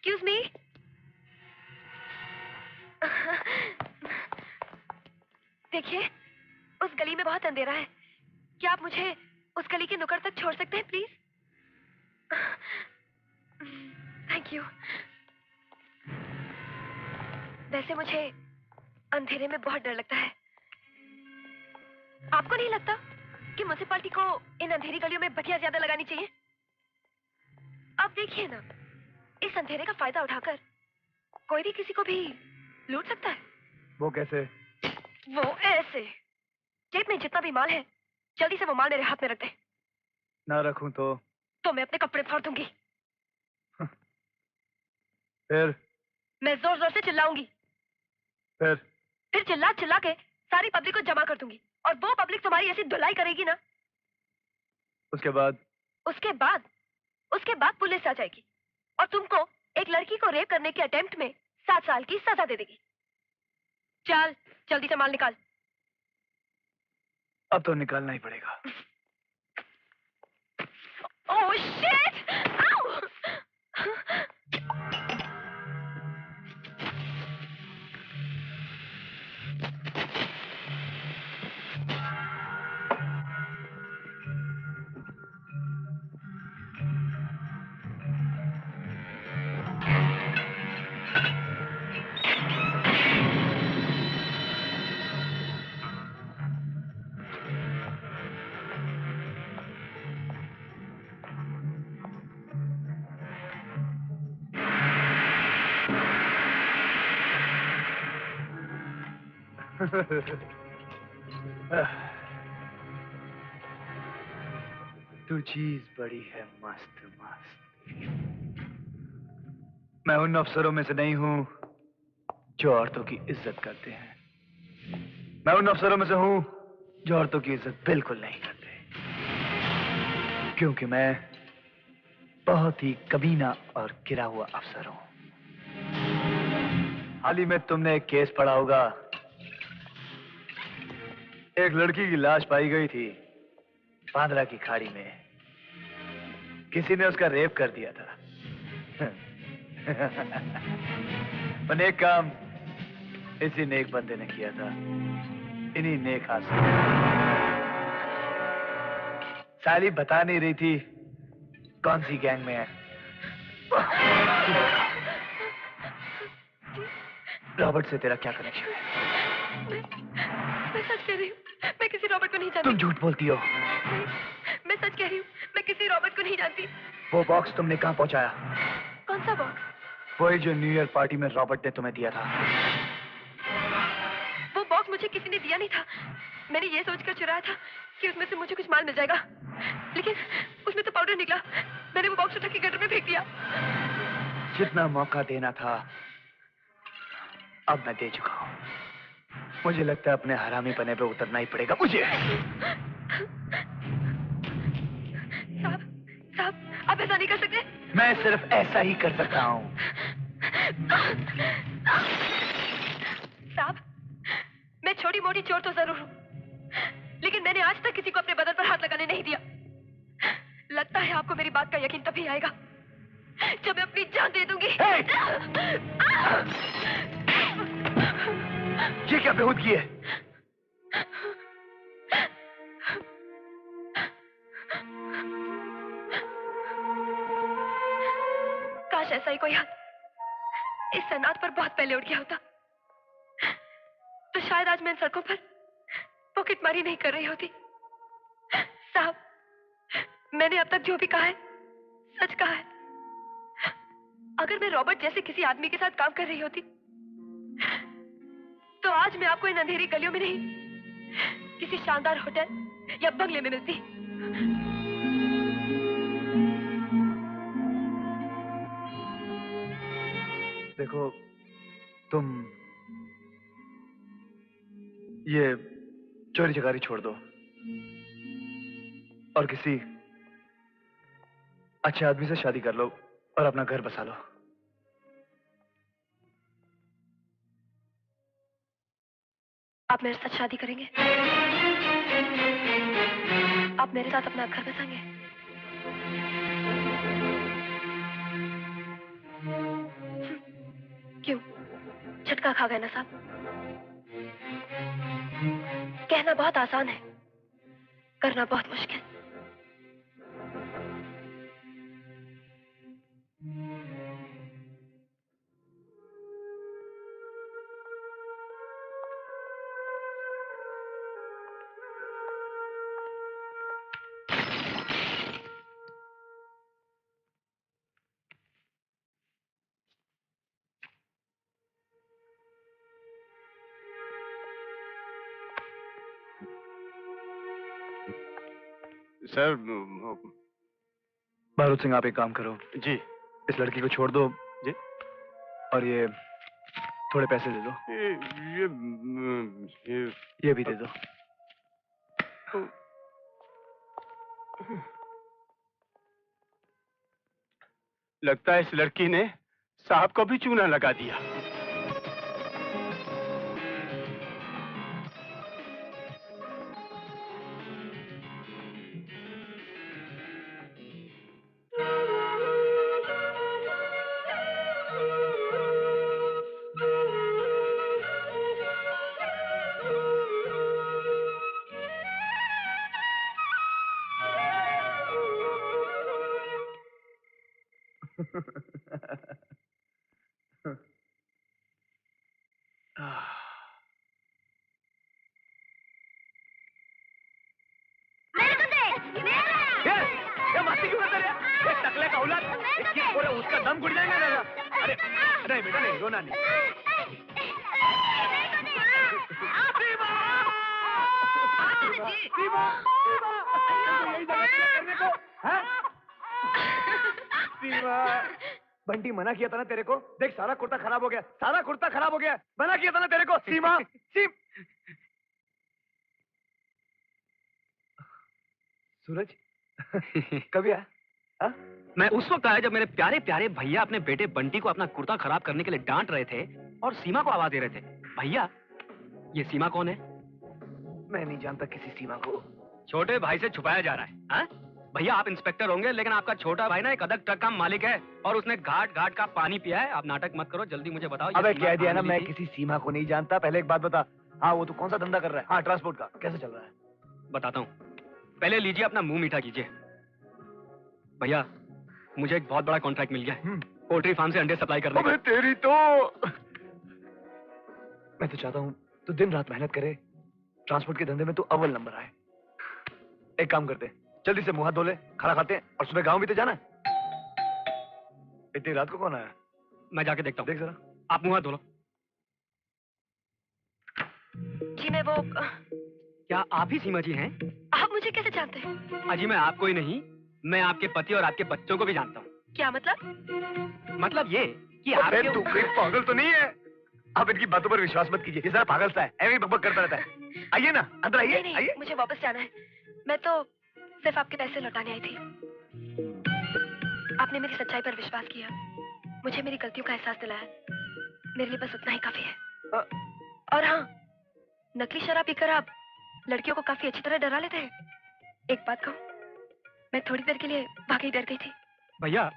Excuse me. देखिए, उस गली में बहुत अंधेरा है। क्या आप मुझे उस गली के नुक्कड़ तक छोड़ सकते हैं प्लीज? Thank you. वैसे मुझे अंधेरे में बहुत डर लगता है। आपको नहीं लगता कि म्युनिसिपैलिटी को इन अंधेरी गलियों में बत्तियां ज्यादा लगानी चाहिए? आप देखिए ना, इस अंधेरे का फायदा उठाकर कोई भी किसी को भी लूट सकता है। वो कैसे? वो ऐसे, जेब में जितना भी माल है जल्दी से वो माल मेरे हाथ में रख दे। ना रखूं तो मैं अपने कपड़े फाड़ दूंगी। फिर मैं जोर जोर से चिल्लाऊंगी। फिर चिल्ला चिल्ला के सारी पब्लिक को जमा कर दूंगी और वो पब्लिक तुम्हारी ऐसी धुलाई करेगी ना। उसके बाद उसके बाद पुलिस आ जाएगी और तुमको एक लड़की को रेप करने के अटेम्प्ट में 7 साल की सजा दे देगी। चल जल्दी से माल निकाल। अब तो निकालना ही पड़ेगा। Oh shit! आउ! तू चीज बड़ी है मस्त मस्त। मैं उन अफसरों में से नहीं हूं जो औरतों की इज्जत करते हैं। मैं उन अफसरों में से हूं जो औरतों की इज्जत बिल्कुल नहीं करते, क्योंकि मैं बहुत ही कमीना और गिरा हुआ अफसर हूं। हाल ही में तुमने एक केस पढ़ा होगा। एक लड़की की लाश पाई गई थी बांद्रा की खाड़ी में। किसी ने उसका रेप कर दिया था। पर नेक काम इसी नेक बंदे ने किया था, इन्हीं नेक हाथ से। साली बता नहीं रही थी कौन सी गैंग में है। रॉबर्ट से तेरा क्या कनेक्शन है? मैं सच कह रही हूँ, मैं किसी रॉबर्ट को नहीं जानती। तुम झूठ बोलती हो। मैं सच कह रही हूँ, मैं किसी रॉबर्ट को नहीं जानती। वो बॉक्स तुमने कहाँ पहुंचाया? कौन सा बॉक्स? वही जो न्यू ईयर पार्टी में रॉबर्ट ने तुम्हें दिया था। वो बॉक्स मुझे किसी ने दिया नहीं था। मैंने ये सोचकर चुराया था कि उसमें से मुझे कुछ माल मिल जाएगा, लेकिन उसमें तो पाउडर निकला। मैंने वो बॉक्स उठा के गटर में फेंक दिया। जितना मौका देना था अब मैं दे चुका हूँ। मुझे लगता है अपने हरामी पने पे उतरना ही पड़ेगा मुझे। साहब, आप ऐसा नहीं कर सकते। मैं सिर्फ ऐसा ही कर सकता हूँ। साहब, मैं छोटी मोटी चोर तो जरूर हूँ, लेकिन मैंने आज तक किसी को अपने बदन पर हाथ लगाने नहीं दिया। लगता है आपको मेरी बात का यकीन तभी आएगा जब मैं अपनी जान दे दूंगी। ये क्या बेहूदगी है? काश ऐसा ही कोई हाथ इस सनात पर बहुत पहले उठ गया होता, तो शायद आज मैं इन सड़कों पर पॉकेटमारी नहीं कर रही होती। साहब, मैंने अब तक जो भी कहा है सच कहा है। अगर मैं रॉबर्ट जैसे किसी आदमी के साथ काम कर रही होती तो आज मैं आपको इन अंधेरी गलियों में नहीं, किसी शानदार होटल या बंगले में मिलती। देखो, तुम ये चोरी चकारी छोड़ दो और किसी अच्छे आदमी से शादी कर लो और अपना घर बसा लो। आप मेरे साथ शादी करेंगे? आप मेरे साथ अपना घर बसाएंगे? क्यों, झटका खा गए ना साहब? कहना बहुत आसान है, करना बहुत मुश्किल। सर। बारूद सिंह, आप एक काम करो जी। इस लड़की को छोड़ दो जी। और ये थोड़े पैसे दे दो। ये भी दे दो। लगता है इस लड़की ने साहब को भी चूना लगा दिया। मस्ती क्यों करता रहा? एक टकले का औलाद, उसका दम घुट जाएगा ना। अरे नहीं बेटा, नहीं रोना नहीं। बंटी, मना किया था ना तेरे को। देख, सारा कुर्ता खराब हो गया, सारा कुर्ता खराब हो गया। मना किया था ना तेरे को। सीमा, सूरज कभी आया? मैं उस वक्त आया जब मेरे प्यारे प्यारे भैया अपने बेटे बंटी को अपना कुर्ता खराब करने के लिए डांट रहे थे और सीमा को आवाज दे रहे थे। भैया, ये सीमा कौन है? मैं नहीं जानता किसी सीमा को। छोटे भाई से छुपाया जा रहा है, हाँ? भैया, आप इंस्पेक्टर होंगे, लेकिन आपका छोटा भाई ना एक अदक ट्रक का मालिक है और उसने घाट घाट का पानी पिया है। आप नाटक मत करो, जल्दी मुझे बताओ। अबे कह दिया ना, मैं किसी सीमा को नहीं जानता। पहले एक बात बता। हाँ, वो तू कौन सा धंधा कर रहा है? हाँ, ट्रांसपोर्ट का कैसे चल रहा है? बताता हूँ, पहले लीजिए अपना मुंह मीठा कीजिए। भैया, मुझे एक बहुत बड़ा कॉन्ट्रैक्ट मिल गया है पोल्ट्री फार्म से अंडे सप्लाई करने का। तेरी तो मैं तो चाहता हूँ तू दिन रात मेहनत करे, ट्रांसपोर्ट के धंधे में तू अव्वल नंबर आए। एक काम करते हैं, जल्दी से मुंह हाथ धो ले, खाना खाते हैं और सुबह गांव भी तो जाना है। इतनी रात को कौन आया? मैं जाके देखता हूँ। देख जरा। आप मुंह हाथ धो लो। जी मैं वो क्या आप ही सीमा जी हैं? आप मुझे कैसे जानते हैं? अजी, मैं आपको ही नहीं, मैं आपके पति और आपके बच्चों को भी जानता हूँ। क्या मतलब? मतलब ये कि तू आपके कोई पागल तो नहीं है? आप इनकी बातों पर विश्वास मत कीजिए, ये सारा पागल सा है, ऐसे ही बकबक करता रहता है। आइए ना, अंदर आइए। नहीं, आइए। मुझे वापस जाना है। मैं तो सिर्फ आपके पैसे लौटाने आई थी। आपने मेरी सच्चाई पर विश्वास किया, मुझे मेरी गलतियों का एहसास दिलाया। मेरे लिए बस उतना ही काफी है। और हाँ, नकली शराब पीकर आप लड़कियों को काफी अच्छी तरह डरा लेते हैं। एक बात कहूं, मैं थोड़ी देर के लिए वाकई डर गई थी। भैया,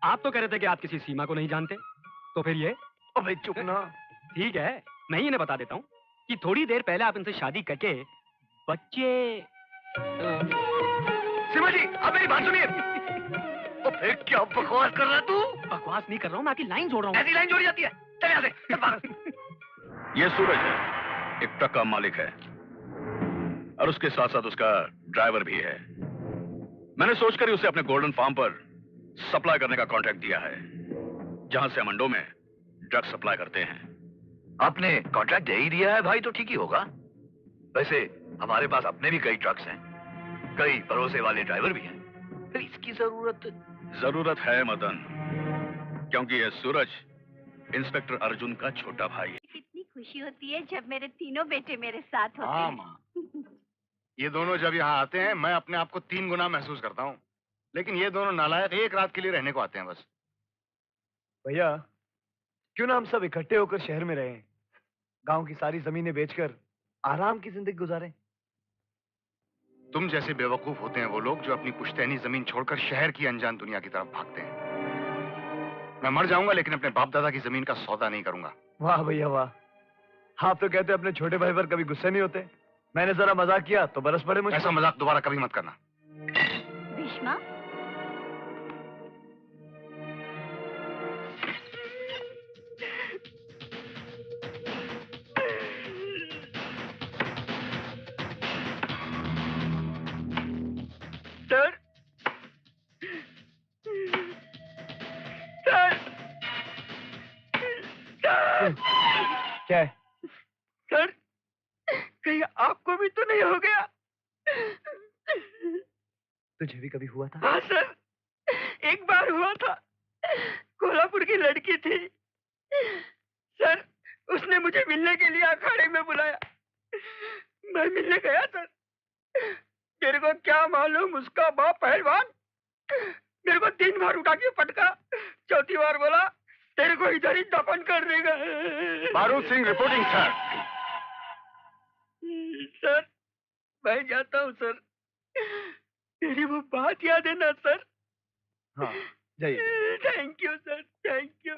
आप तो कह रहे थे कि आप किसी सीमा को नहीं जानते, तो फिर ये? अबे चुप ना। ठीक है, मैं ही इन्हें बता देता हूँ कि थोड़ी देर पहले आप इनसे शादी करके बच्चे। सीमा जी, आप मेरी बात सुनिए। अबे क्या बकवास कर रहा है तू? बकवास नहीं कर रहा हूँ, मैं आपकी लाइन जोड़ रहा हूँ। ऐसी लाइन जोड़ी जाती है? चल यहाँ से, चल बाहर। ये सूरज है, एक ट्रक का मालिक है और उसके साथ साथ उसका ड्राइवर भी है। मैंने सोचकर ही उसे अपने गोल्डन फार्म पर सप्लाई करने का कॉन्ट्रैक्ट दिया है, जहां से हम अंडों में ड्रग सप्लाई करते हैं। आपने कॉन्ट्रैक्ट दे ही दिया है भाई, तो ठीक ही होगा। वैसे हमारे पास अपने भी कई ट्रक्स हैं, कई भरोसे वाले ड्राइवर भी हैं, फिर इसकी जरूरत है मदन, क्योंकि यह सूरज इंस्पेक्टर अर्जुन का छोटा भाई है। कितनी खुशी होती है जब मेरे तीनों बेटे मेरे साथ होते हाँ हैं। माँ, ये दोनों जब यहाँ आते हैं मैं अपने आप को 3 गुना महसूस करता हूँ, लेकिन ये दोनों नालायक एक रात के लिए रहने को आते हैं बस। भैया, क्यों ना हम सब इकट्ठे होकर शहर में रहें, गांव की सारी जमीनें बेचकर आराम की जिंदगी गुजारें। तुम जैसे बेवकूफ होते हैं वो लोग जो अपनी पुश्तैनी जमीन छोड़कर शहर की अनजान दुनिया की तरफ भागते हैं। मैं मर जाऊंगा लेकिन अपने बाप दादा की जमीन का सौदा नहीं करूंगा। वाह भैया वाह, आप तो कहते अपने छोटे भाई पर कभी गुस्से नहीं होते। मैंने जरा मजाक किया तो बरस पड़े मुझ ऐसा पर। मजाक दोबारा कभी मत करना। भीष्मा, सर, सर, क्या है सर? कहीं आपको भी तो नहीं हो गया? तुझे भी कभी हुआ था? हाँ सर, एक बार हुआ था। कोल्हापुर की लड़की थी सर, उसने मुझे मिलने के लिए अखाड़े में बुलाया। मैं मिलने गया सर। तेरे को क्या मालूम, उसका बाप पहलवान मेरे को 3 बार उठा के पटका। चौथी बार बोला तेरे को इधर ही दफन कर देगा। बारूद सिंह रिपोर्टिंग सर। सर, मैं जाता हूँ सर। मेरी वो बात याद है ना सर? हाँ, जाइए। Thank you sir, thank you.